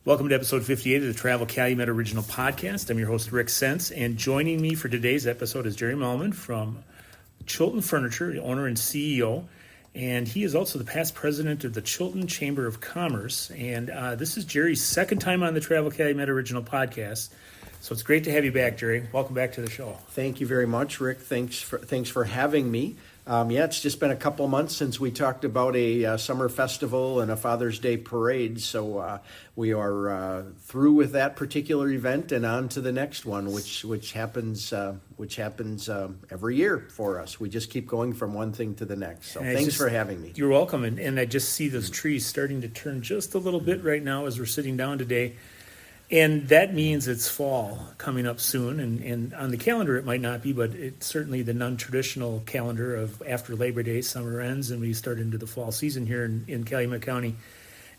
Welcome to episode 58 of the Travel Calumet Original Podcast. I'm your host, Rick Sense, and joining me for today's episode is Jerry Mallmann from Chilton Furniture, the owner and CEO, and he is also the past president of the Chilton Chamber of Commerce. And this is Jerry's second time on the Travel Calumet Original Podcast, so it's great to have you back, Jerry. Welcome back to the show. Thank you very much, Rick. Thanks for having me. It's just been a couple months since we talked about a summer festival and a Father's Day parade, so we are through with that particular event and on to the next one, which happens every year for us. We just keep going from one thing to the next. So thanks for having me. You're welcome, and I just see those trees starting to turn just a little bit right now as we're sitting down today. And that means it's fall coming up soon, and on the calendar it might not be, but it's certainly the non-traditional calendar of after Labor Day, summer ends, and we start into the fall season here in Calumet County.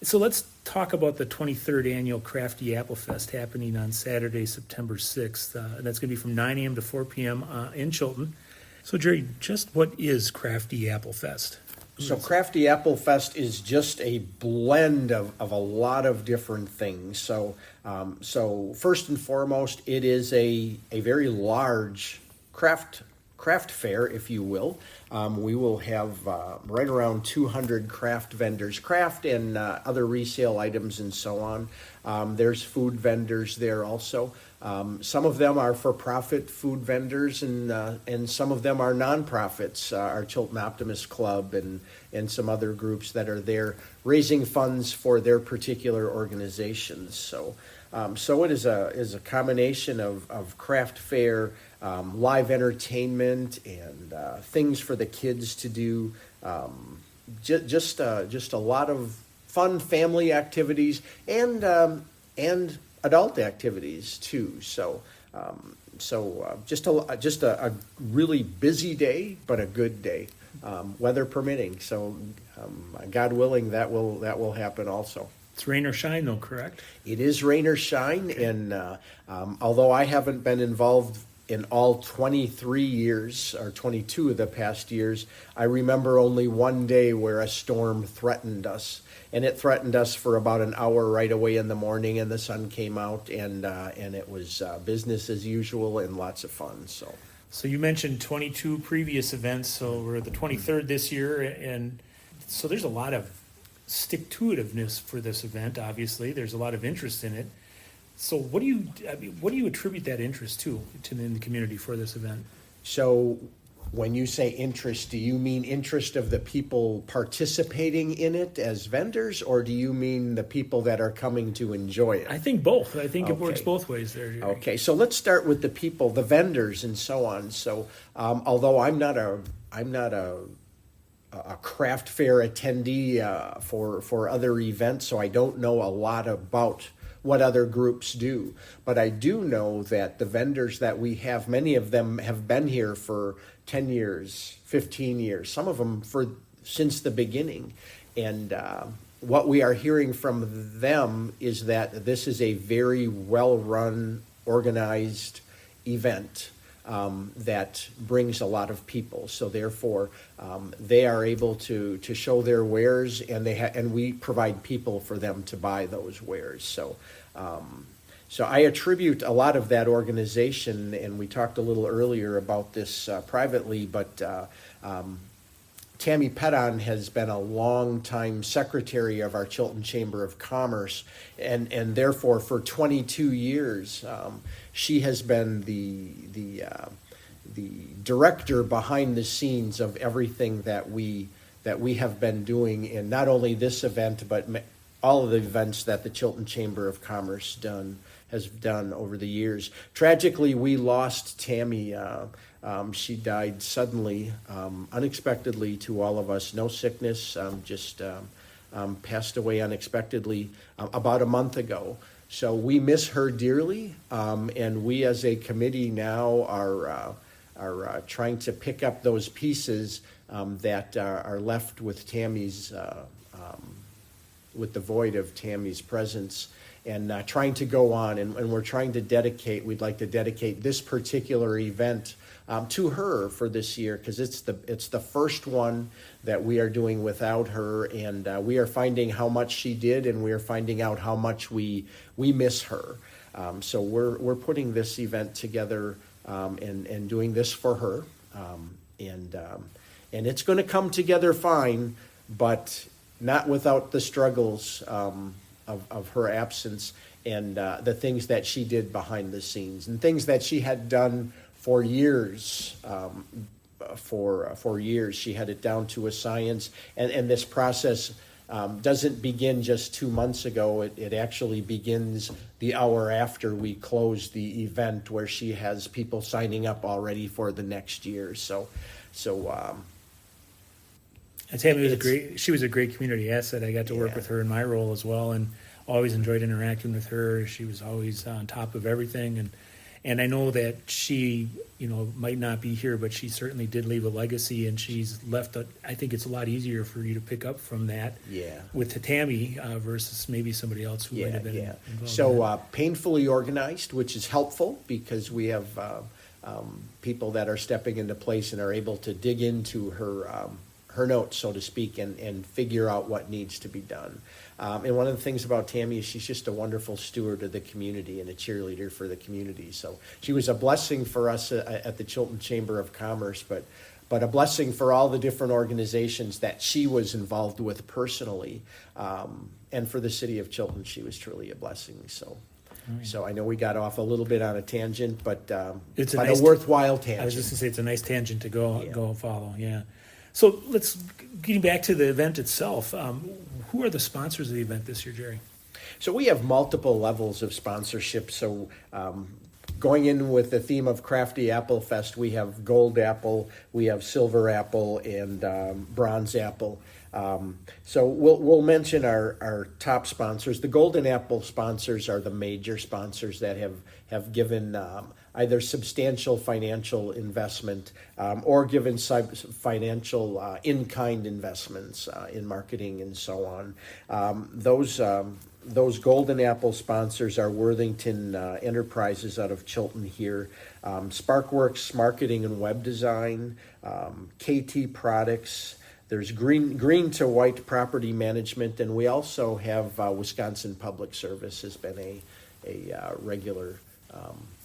So let's talk about the 23rd annual Crafty Apple Fest happening on Saturday, September 6th. That's going to be from 9 a.m. to 4 p.m. In Chilton. So Jerry, just what is Crafty Apple Fest? So Crafty Apple Fest is just a blend of a lot of different things. So first and foremost, it is a very large craft fair, if you will. We will have right around 200 craft vendors, craft and other resale items and so on. There's food vendors there also. Some of them are for-profit food vendors, and some of them are nonprofits. Our Chilton Optimist Club and some other groups that are there raising funds for their particular organizations. So it is a combination of craft fair, live entertainment, and things for the kids to do. Just a lot of fun family activities and adult activities too. So just a really busy day, but a good day, weather permitting. So God willing, that will happen also. It's rain or shine, though, correct? It is rain or shine, and although I haven't been involved in all 23 years, or 22 of the past years, I remember only one day where a storm threatened us. And it threatened us for about an hour right away in the morning, and the sun came out, and it was business as usual and lots of fun. So you mentioned 22 previous events, so we're at the 23rd this year, and so there's a lot of stick-to-itiveness for this event, obviously. There's a lot of interest in it. So what do you attribute that interest to in the community for this event? So when you say interest, do you mean interest of the people participating in it as vendors, or do you mean the people that are coming to enjoy it? I think both. I think It works both ways there. Jerry. Okay, so let's start with the people, the vendors, and so on. So although I'm not a craft fair attendee for other events, so I don't know a lot about what other groups do. But I do know that the vendors that we have, many of them have been here for 10 years, 15 years, some of them since the beginning. And what we are hearing from them is that this is a very well-run, organized event that brings a lot of people. So therefore, they are able to show their wares, and we provide people for them to buy those wares. So I attribute a lot of that organization, and we talked a little earlier about this privately, but Tammy Pethan has been a long-time secretary of our Chilton Chamber of Commerce, and therefore for 22 years she has been the director behind the scenes of everything that we have been doing in not only this event but all of the events that the Chilton Chamber of Commerce has done over the years. Tragically, we lost Tammy. She died suddenly, unexpectedly to all of us. No sickness, just passed away unexpectedly about a month ago. So we miss her dearly, and we as a committee now are trying to pick up those pieces that are left with Tammy's with the void of Tammy's presence, and trying to go on, and we're trying to dedicate. We'd like to dedicate this particular event to her for this year, because it's the first one that we are doing without her, and we are finding how much she did, and we are finding out how much we miss her. So we're putting this event together and doing this for her, and it's going to come together fine, but not without the struggles of her absence, and the things that she did behind the scenes, and things that she had done for years. For years, she had it down to a science, and this process doesn't begin just 2 months ago. It actually begins the hour after we close the event, where she has people signing up already for the next year. And Tammy she was a great community asset. I got to work Yeah. with her in my role as well, and always enjoyed interacting with her. She was always on top of everything, and I know that she, might not be here, but she certainly did leave a legacy, and she's left I think it's a lot easier for you to pick up from that. Yeah. With Tammy versus maybe somebody else who might have been involved. So in that. painfully organized, which is helpful, because we have people that are stepping into place and are able to dig into her notes, so to speak, and figure out what needs to be done. And one of the things about Tammy is she's just a wonderful steward of the community and a cheerleader for the community. So she was a blessing for us at the Chilton Chamber of Commerce, but a blessing for all the different organizations that she was involved with personally. And for the city of Chilton, she was truly a blessing. So I know we got off a little bit on a tangent, but It's a worthwhile tangent. I was just going to say it's a nice tangent to go and follow. Yeah. So getting back to the event itself. Who are the sponsors of the event this year, Jerry? So we have multiple levels of sponsorship. So going in with the theme of Crafty Apple Fest, we have Gold Apple, we have Silver Apple, and Bronze Apple. So we'll mention our top sponsors. The Golden Apple sponsors are the major sponsors that have given either substantial financial investment or given financial in-kind investments in marketing and so on. Those Golden Apple sponsors are Worthington Enterprises out of Chilton here, Sparkworks Marketing and Web Design, KT Products. There's Green to White Property Management, and we also have Wisconsin Public Service has been a regular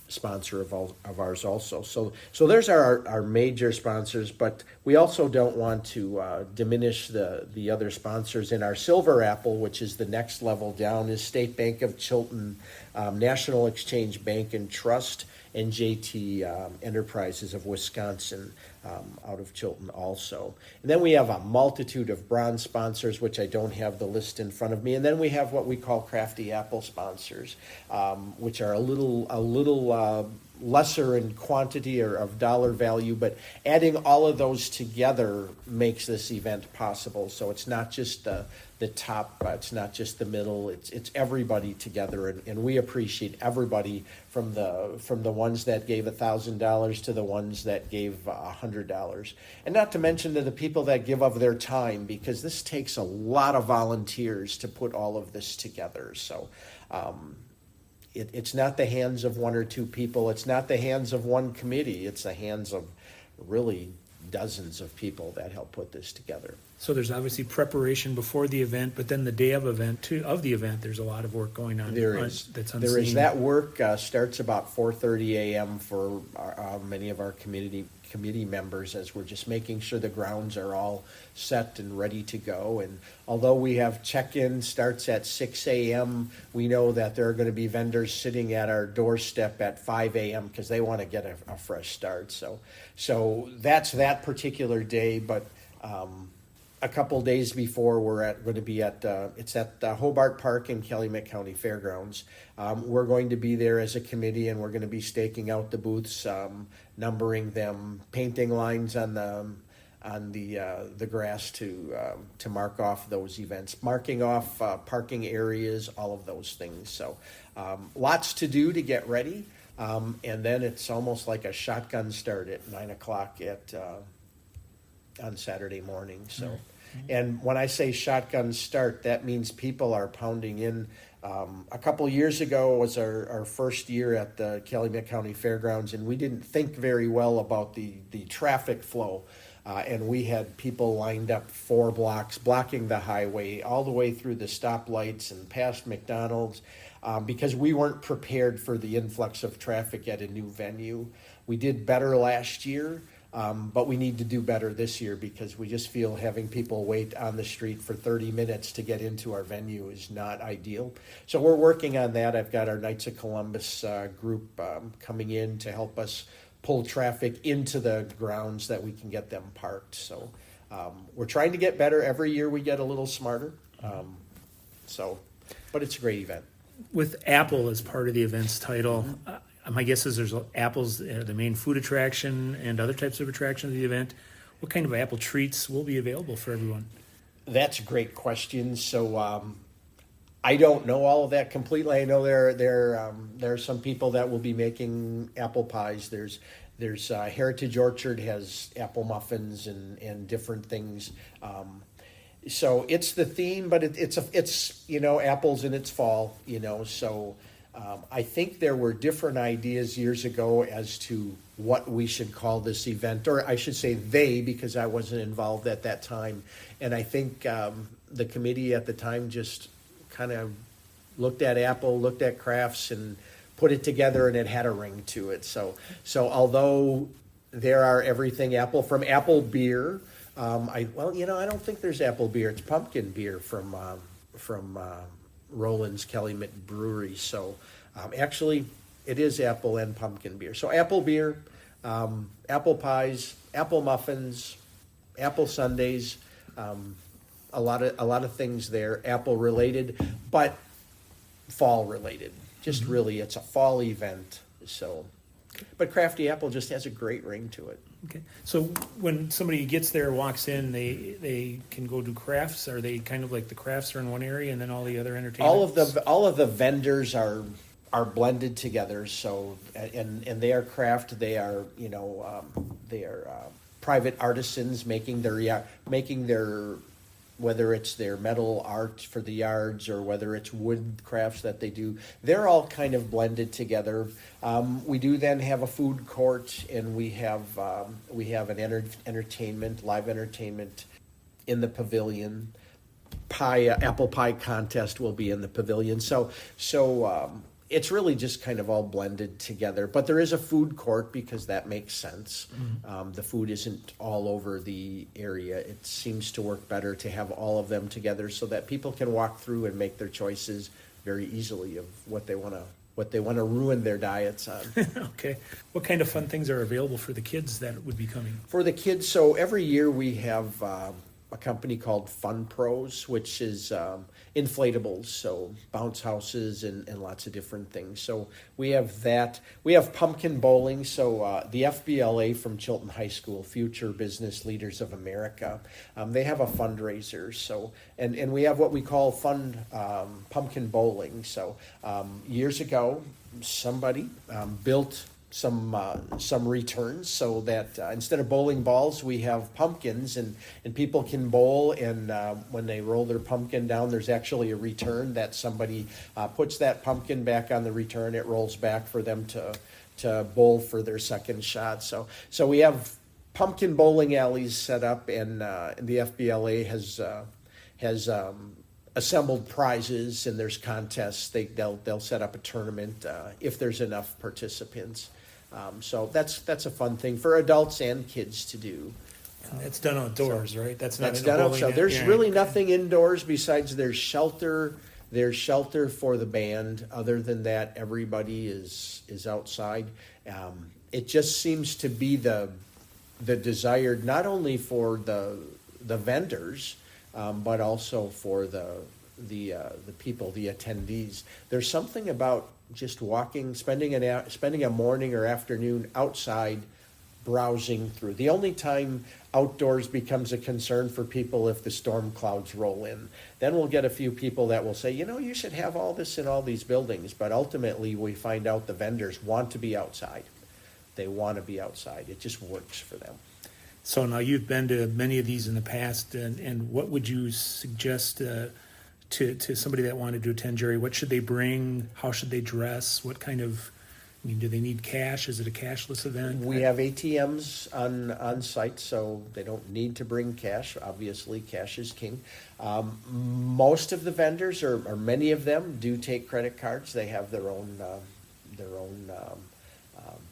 sponsor of ours also. So there's our major sponsors, but we also don't want to diminish the other sponsors. In our Silver Apple, which is the next level down, is State Bank of Chilton, National Exchange Bank and Trust, and JT Enterprises of Wisconsin out of Chilton also. And then we have a multitude of bronze sponsors, which I don't have the list in front of me. And then we have what we call Crafty Apple sponsors, which are a little lesser in quantity or of dollar value, but adding all of those together makes this event possible. So it's not just the top, it's not just the middle, it's everybody together, and we appreciate everybody from the ones that gave $1,000 to the ones that gave $100, and not to mention to the people that give of their time, because this takes a lot of volunteers to put all of this together. So it's not the hands of one or two people. It's not the hands of one committee. It's the hands of really dozens of people that help put this together. So there's obviously preparation before the event, but then the day of the event, there's a lot of work going on. There is. That's unseen. There is. That work starts about 4:30 a.m. for many of our committee members, as we're just making sure the grounds are all set and ready to go. And although we have check-in starts at 6 a.m., we know that there are going to be vendors sitting at our doorstep at 5 a.m. because they want to get a fresh start. So that's that particular day, but a couple days before, we're going to be at Hobart Park in Calumet County Fairgrounds. We're going to be there as a committee, and we're going to be staking out the booths, numbering them, painting lines on the grass to mark off those events, marking off parking areas, all of those things. So lots to do to get ready, and then it's almost like a shotgun start at 9 o'clock on Saturday morning. And when I say shotgun start, that means people are pounding in. A couple years ago was our first year at the Calumet County Fairgrounds, and we didn't think very well about the traffic flow. And we had people lined up 4 blocks blocking the highway all the way through the stoplights and past McDonald's because we weren't prepared for the influx of traffic at a new venue. We did better last year, but we need to do better this year because we just feel having people wait on the street for 30 minutes to get into our venue is not ideal. So we're working on that. I've got our Knights of Columbus group coming in to help us pull traffic into the grounds that we can get them parked. So we're trying to get better. Every year we get a little smarter. But it's a great event. With Apple as part of the event's title, my guess is there's apples, the main food attraction, and other types of attractions of the event. What kind of apple treats will be available for everyone? That's a great question. So I don't know all of that completely. I know there are some people that will be making apple pies. There's Heritage Orchard has apple muffins and different things. So it's the theme, but it's apples and it's fall. So I think there were different ideas years ago as to what we should call this event, or I should say they, because I wasn't involved at that time. And I think the committee at the time just kind of looked at Apple, looked at crafts, and put it together, and it had a ring to it. So although there are everything apple, from apple beer, I don't think there's apple beer. It's pumpkin beer from Rowland's Calumet Brewery. So actually, it is apple and pumpkin beer. So apple beer, apple pies, apple muffins, apple sundaes. A lot of things there, apple related, but fall related. Just really, it's a fall event. So, but Crafty Apple just has a great ring to it. Okay. So when somebody gets there, walks in, they can go do crafts. Are they kind of like the crafts are in one area and then all the other entertainment? All of the vendors are blended together. So and they are craft. They are private artisans making their whether it's their metal art for the yards or whether it's wood crafts that they do, they're all kind of blended together. We do then have a food court, and we have an live entertainment in the pavilion. Apple pie contest will be in the pavilion. So it's really just kind of all blended together. But there is a food court because that makes sense. Mm-hmm. The food isn't all over the area. It seems to work better to have all of them together so that people can walk through and make their choices very easily of what they want to ruin their diets on. Okay. What kind of fun things are available for the kids that would be coming? For the kids, so every year we have a company called Fun Pros, which is inflatables, so bounce houses and lots of different things. So we have that. We have pumpkin bowling. So the FBLA from Chilton High School, Future Business Leaders of America, they have a fundraiser. So and we have what we call fun pumpkin bowling. So years ago, somebody built some returns so that instead of bowling balls, we have pumpkins and people can bowl, and when they roll their pumpkin down, there's actually a return that somebody puts that pumpkin back on the return. It rolls back for them to bowl for their second shot. So we have pumpkin bowling alleys set up, and the FBLA has assembled prizes, and there's contests. They'll set up a tournament if there's enough participants. So that's a fun thing for adults and kids to do. It's done outdoors, right? That's done outside. There's really nothing indoors besides there's shelter. There's shelter for the band. Other than that, everybody is outside. It just seems to be the desired, not only for the vendors, but also for the people, the attendees. There's something about just walking, spending a morning or afternoon outside, browsing through. The only time outdoors becomes a concern for people if the storm clouds roll in. Then we'll get a few people that will say, you should have all this in all these buildings. But ultimately, we find out the vendors want to be outside. They want to be outside. It just works for them. So now you've been to many of these in the past, and what would you suggest to somebody that wanted to attend, Jerry? What should they bring? How should they dress? What kind of, do they need cash? Is it a cashless event? We have ATMs on site, so they don't need to bring cash. Obviously, cash is king. Most of the vendors, or many of them, do take credit cards. They have their own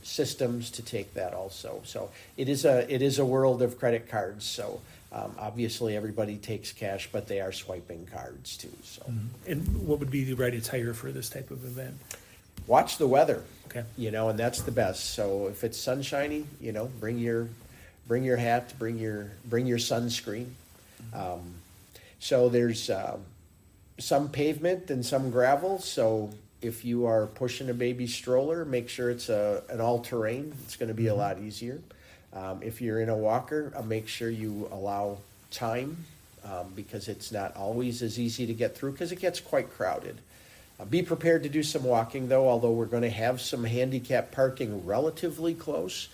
systems to take that also. So it is a world of credit cards. So obviously everybody takes cash, but they are swiping cards too. So And what would be the right attire for this type of event? watch the weather. Okay. And that's the best. So if it's sunshiny, bring your hat, bring your sunscreen. So there's some pavement and some gravel. So if you are pushing a baby stroller, make sure it's an all-terrain. It's going to be a lot easier. If you're in a walker, make sure you allow time because it's not always as easy to get through because it gets quite crowded. Be prepared to do some walking, though, although we're going to have some handicap parking relatively close.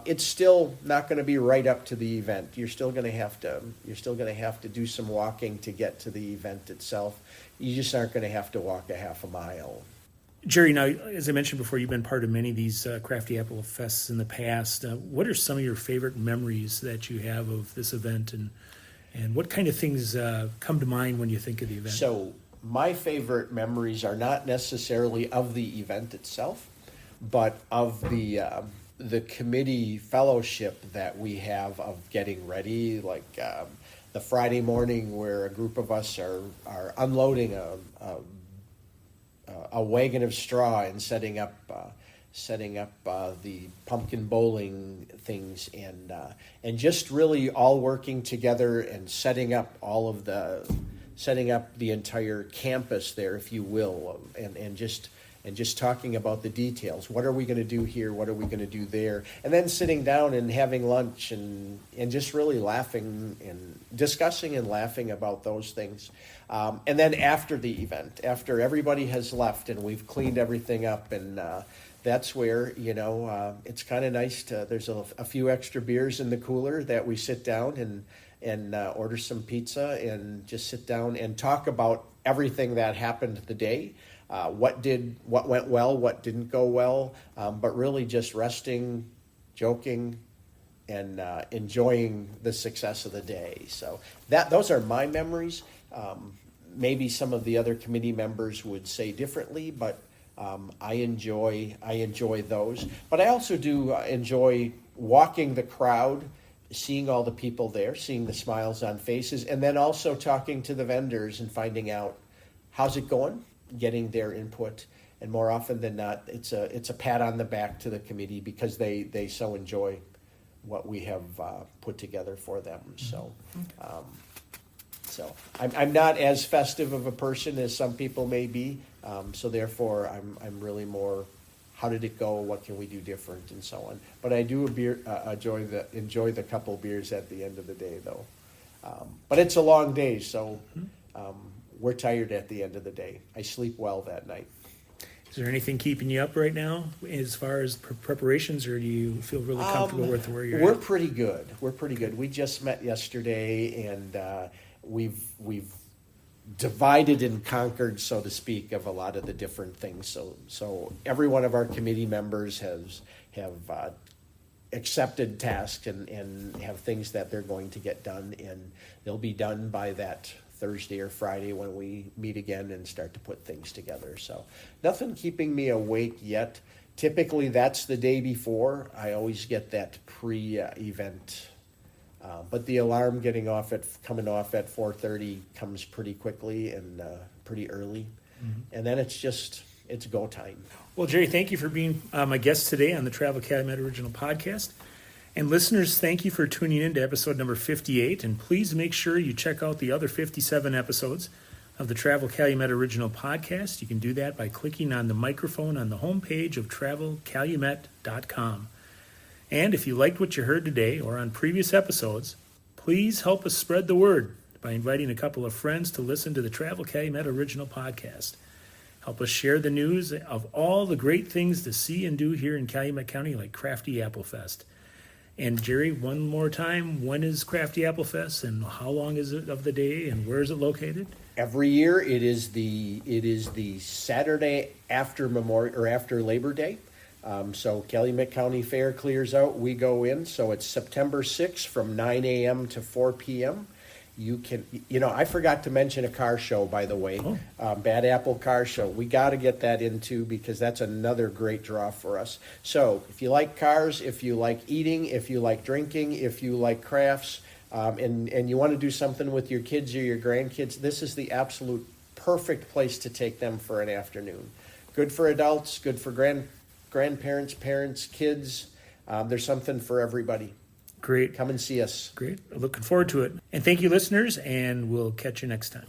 It's still not going to be right up to the event. You're still going to have to do some walking to get to the event itself. You just aren't going to have to walk a half a mile. Jerry, now, as I mentioned before, you've been part of many of these Crafty Apple Fests in the past. What are some of your favorite memories that you have of this event, and what kind of things come to mind when you think of the event? So my favorite memories are not necessarily of the event itself, but of the committee fellowship that we have of getting ready, like the Friday morning where a group of us are unloading a wagon of straw and setting up the pumpkin bowling things and just really all working together and setting up the entire campus there, if you will, and just talking about the details. What are we going to do here? What are we going to do there? And then sitting down and having lunch and just really laughing and discussing and laughing about those things. And then after the event, after everybody has left and we've cleaned everything up, and that's where, it's kind of nice there's a few extra beers in the cooler that we sit down and order some pizza and just sit down and talk about everything that happened the day. What went well, what didn't go well, but really just resting, joking, and enjoying the success of the day. So those are my memories. Maybe some of the other committee members would say differently, but I enjoy those. But I also do enjoy walking the crowd, seeing all the people there, seeing the smiles on faces, and then also talking to the vendors and finding out how's it going, getting their input. And more often than not, it's a pat on the back to the committee because they so enjoy what we have put together for them. So I'm not as festive of a person as some people may be. So therefore, I'm really more, how did it go? What can we do different, and so on. But I do enjoy the couple beers at the end of the day, though. But it's a long day, so we're tired at the end of the day. I sleep well that night. Is there anything keeping you up right now as far as preparations, or do you feel really comfortable with where you're We're at? pretty good. We're pretty good. We just met yesterday, and we've divided and conquered, so to speak, of a lot of the different things. So every one of our committee members have accepted tasks and have things that they're going to get done, and they'll be done by that Thursday or Friday when we meet again and start to put things together. So nothing keeping me awake yet. Typically that's the day before. I always get that pre-event. But the alarm coming off at 4:30 comes pretty quickly and pretty early. And then it's go time. Well, Jerry, thank you for being my guest today on the Travel Calumet Original Podcast. And listeners, thank you for tuning in to episode number 58. And please make sure you check out the other 57 episodes of the Travel Calumet Original Podcast. You can do that by clicking on the microphone on the homepage of travelcalumet.com. And if you liked what you heard today or on previous episodes, please help us spread the word by inviting a couple of friends to listen to the Travel Calumet Original Podcast. Help us share the news of all the great things to see and do here in Calumet County, like Crafty Apple Fest. And Jerry, one more time, when is Crafty Apple Fest, and how long is it of the day, and where is it located? Every year, it is the Saturday after after Labor Day. So Calumet County Fair clears out, we go in. So it's September 6th from 9 a.m. to 4 p.m. I forgot to mention a car show, by the way. Bad Apple Car Show. We got to get that into because that's another great draw for us. So if you like cars, if you like eating, if you like drinking, if you like crafts, and you want to do something with your kids or your grandkids, this is the absolute perfect place to take them for an afternoon. Good for adults, good for grandparents, parents, kids. There's something for everybody. Great. Come and see us. Great. Looking forward to it. And thank you, listeners, and we'll catch you next time.